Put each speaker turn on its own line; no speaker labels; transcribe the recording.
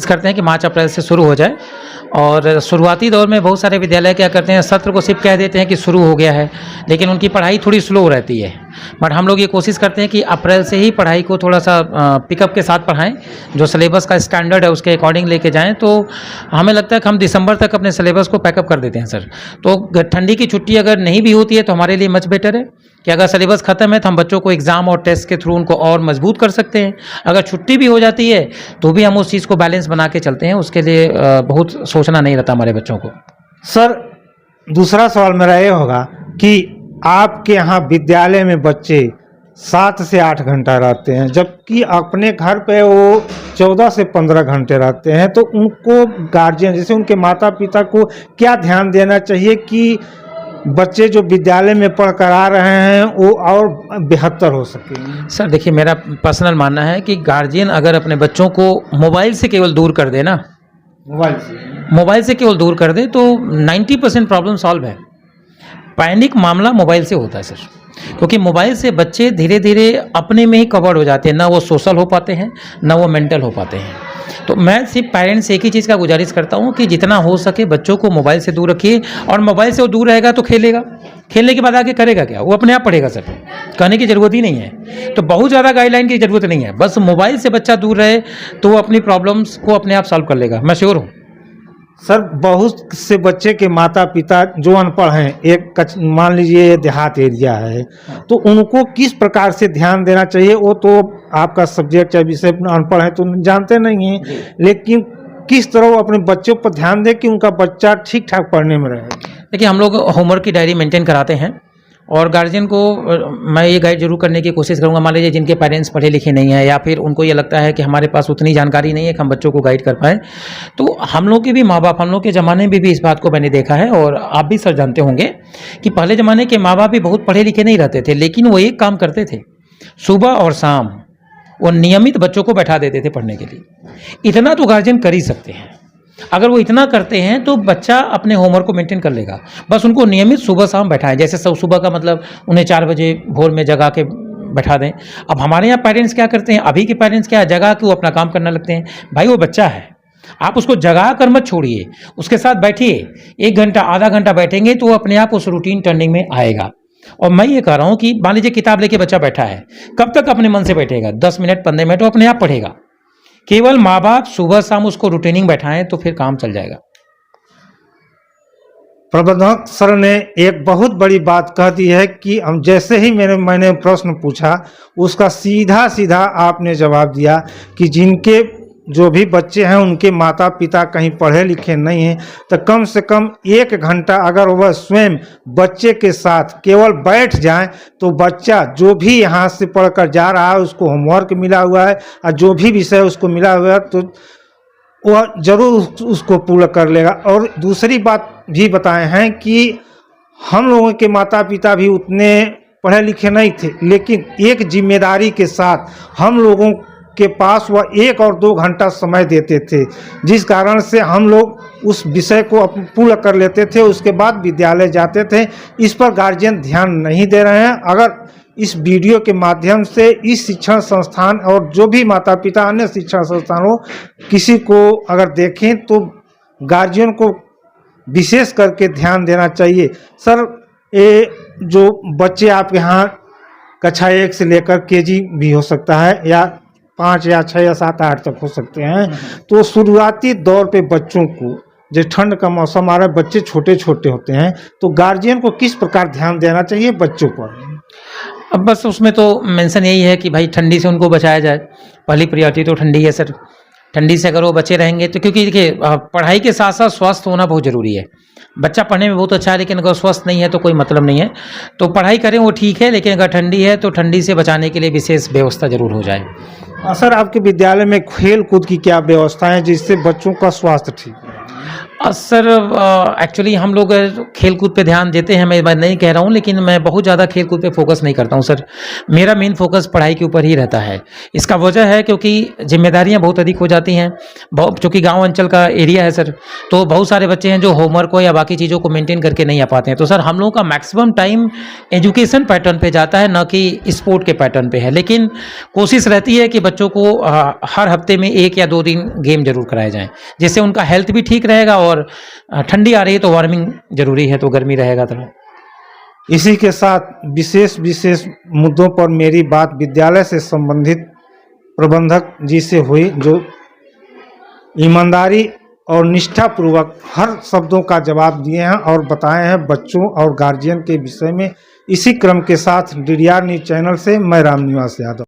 कोशिश करते हैं कि मार्च अप्रैल से शुरू हो जाए। और शुरुआती दौर में बहुत सारे विद्यालय क्या करते हैं, सत्र को सिर्फ कह देते हैं कि शुरू हो गया है, लेकिन उनकी पढ़ाई थोड़ी स्लो रहती है। बट हम लोग ये कोशिश करते हैं कि अप्रैल से ही पढ़ाई को थोड़ा सा पिकअप के साथ पढ़ाएं, जो सिलेबस का स्टैंडर्ड है उसके अकॉर्डिंग लेके जाएं। तो हमें लगता है कि हम दिसंबर तक अपने सिलेबस को पैकअप कर देते हैं सर। तो ठंडी की छुट्टी अगर नहीं भी होती है तो हमारे लिए मच बेटर है कि अगर सिलेबस खत्म है तो हम बच्चों को एग्जाम और टेस्ट के थ्रू उनको और मजबूत कर सकते हैं। अगर छुट्टी भी हो जाती है तो भी हम उस चीज़ को बैलेंस बना के चलते हैं, उसके लिए बहुत सोचना नहीं रहता हमारे बच्चों को।
सर, दूसरा सवाल मेरा ये होगा कि आपके यहाँ विद्यालय में बच्चे 7 से 8 घंटा रहते हैं, जबकि अपने घर पे वो 14 से 15 घंटे रहते हैं। तो उनको गार्जियन जैसे उनके माता पिता को क्या ध्यान देना चाहिए कि बच्चे जो विद्यालय में पढ़ कर आ रहे हैं वो और बेहतर हो सके?
सर देखिए, मेरा पर्सनल मानना है कि गार्जियन अगर अपने बच्चों को मोबाइल से केवल दूर कर दे ना, मोबाइल से केवल दूर कर दे तो 90% प्रॉब्लम सॉल्व है। पैनिक मामला मोबाइल से होता है सर, क्योंकि मोबाइल से बच्चे धीरे धीरे अपने में ही कवर्ड हो जाते हैं, ना वो सोशल हो पाते हैं ना वो मेंटल हो पाते हैं। तो मैं सिर्फ पेरेंट्स से एक ही चीज़ का गुजारिश करता हूँ कि जितना हो सके बच्चों को मोबाइल से दूर रखिए। और मोबाइल से वो दूर रहेगा तो खेलेगा, खेलने के बाद आगे करेगा क्या, वो अपने आप पढ़ेगा सर, कहने की ज़रूरत ही नहीं है। तो बहुत ज़्यादा गाइडलाइन की ज़रूरत नहीं है, बस मोबाइल से बच्चा दूर रहे तो वो अपनी प्रॉब्लम्स को अपने आप सॉल्व कर लेगा, मैं श्योर हूँ।
सर, बहुत से बच्चे के माता पिता जो अनपढ़ हैं, एक मान लीजिए ये देहात एरिया है, तो उनको किस प्रकार से ध्यान देना चाहिए? वो तो आपका सब्जेक्ट है, विषय अनपढ़ है तो जानते नहीं हैं, लेकिन किस तरह वो अपने बच्चों पर ध्यान दे कि उनका बच्चा ठीक ठाक पढ़ने में रहे?
देखिए, हम लोग होमवर्क की डायरी मेंटेन कराते हैं और गार्जियन को मैं ये गाइड जरूर करने की कोशिश करूंगा। मान लीजिए जिनके पेरेंट्स पढ़े लिखे नहीं हैं या फिर उनको ये लगता है कि हमारे पास उतनी जानकारी नहीं है कि हम बच्चों को गाइड कर पाएँ, तो हम लोग के भी माँ बाप, हम लोग के ज़माने में भी इस बात को मैंने देखा है और आप भी सर जानते होंगे कि पहले ज़माने के माँ बाप भी बहुत पढ़े लिखे नहीं रहते थे, लेकिन वो एक काम करते थे, सुबह और शाम वो नियमित बच्चों को बैठा देते थे पढ़ने के लिए। इतना तो गार्जियन कर ही सकते हैं। अगर वो इतना करते हैं तो बच्चा अपने होमवर्क को मेंटेन कर लेगा। बस उनको नियमित सुबह शाम बैठाएं। जैसे सुबह का मतलब उन्हें 4 बजे भोर में जगा के बैठा दें। अब हमारे यहाँ पेरेंट्स क्या करते हैं, अभी के पेरेंट्स क्या जगा के वो अपना काम करने लगते हैं। भाई वो बच्चा है, आप उसको जगा कर मत छोड़िए, उसके साथ बैठिए। 1 घंटा आधा घंटा बैठेंगे तो वो अपने आप उस रूटीन टर्निंग में आएगा। और मैं ये कह रहा हूँ कि मान लीजिए किताब लेके बच्चा बैठा है, कब तक अपने मन से बैठेगा? 10 मिनट 15 मिनट वो अपने आप पढ़ेगा। केवल माँ बाप सुबह शाम उसको रूटीनिंग बैठाएं तो फिर काम चल जाएगा।
प्रबंधक सर ने एक बहुत बड़ी बात कह दी है कि हम जैसे ही मैंने प्रश्न पूछा उसका सीधा सीधा आपने जवाब दिया कि जिनके जो भी बच्चे हैं उनके माता पिता कहीं पढ़े लिखे नहीं हैं तो कम से कम 1 घंटा अगर वह स्वयं बच्चे के साथ केवल बैठ जाएं तो बच्चा जो भी यहाँ से पढ़कर जा रहा है, उसको होमवर्क मिला हुआ है और जो भी विषय उसको मिला हुआ है तो वह जरूर उसको पूरा कर लेगा। और दूसरी बात भी बताए हैं कि हम लोगों के माता पिता भी उतने पढ़े लिखे नहीं थे, लेकिन एक जिम्मेदारी के साथ हम लोगों के पास वह 1 और 2 घंटा समय देते थे, जिस कारण से हम लोग उस विषय को पूरा कर लेते थे, उसके बाद विद्यालय जाते थे। इस पर गार्जियन ध्यान नहीं दे रहे हैं। अगर इस वीडियो के माध्यम से इस शिक्षण संस्थान और जो भी माता पिता अन्य शिक्षण संस्थानों किसी को अगर देखें तो गार्जियन को विशेष करके ध्यान देना चाहिए। सर, ये जो बच्चे आपके यहाँ कक्षा 1 से लेकर केजी भी हो सकता है या 5 या 6 या 7 8 तक हो सकते हैं, तो शुरुआती दौर पे बच्चों को, जैसे ठंड का मौसम आ रहा है, बच्चे छोटे छोटे होते हैं, तो गार्जियन को किस प्रकार ध्यान देना चाहिए बच्चों पर?
अब बस उसमें तो मेंशन यही है कि भाई ठंडी से उनको बचाया जाए। पहली प्रायोरिटी तो ठंडी है सर। ठंडी से अगर वो बचे रहेंगे तो, क्योंकि देखिए पढ़ाई के साथ साथ स्वस्थ होना बहुत ज़रूरी है। बच्चा पढ़ने में बहुत अच्छा है लेकिन अगर स्वस्थ नहीं है तो कोई मतलब नहीं है। तो पढ़ाई करें वो ठीक है, लेकिन अगर ठंडी है तो ठंडी से बचाने के लिए विशेष व्यवस्था जरूर हो जाए।
सर, आपके विद्यालय में खेल कूद की क्या व्यवस्था है जिससे बच्चों का स्वास्थ्य ठीक है?
सर एक्चुअली हम लोग खेल कूद पे ध्यान देते हैं, मैं नहीं कह रहा हूँ, लेकिन मैं बहुत ज़्यादा खेल कूद पे फोकस नहीं करता हूँ सर। मेरा मेन फोकस पढ़ाई के ऊपर ही रहता है। इसका वजह है क्योंकि जिम्मेदारियाँ बहुत अधिक हो जाती हैं। चूँकि गांव अंचल का एरिया है सर, तो बहुत सारे बच्चे हैं जो होमवर्क को या बाकी चीज़ों को मेंटेन करके नहीं आ पाते हैं। तो सर हम लोगों का मैक्सिमम टाइम एजुकेशन पैटर्न पे जाता है, ना कि स्पोर्ट के पैटर्न पे है। लेकिन कोशिश रहती है कि बच्चों को हर हफ्ते में 1 या 2 दिन गेम जरूर कराए जाएं, जिससे उनका हेल्थ भी ठीक रहेगा। और ठंडी आ रही है तो वार्मिंग जरूरी है, तो गर्मी रहेगा थोड़ा।
इसी के साथ विशेष मुद्दों पर मेरी बात विद्यालय से संबंधित प्रबंधक जी से हुई, जो ईमानदारी और निष्ठापूर्वक हर शब्दों का जवाब दिए हैं और बताए हैं बच्चों और गार्जियन के विषय में। इसी क्रम के साथ DDR न्यूज़ चैनल से मैं राम निवास यादव।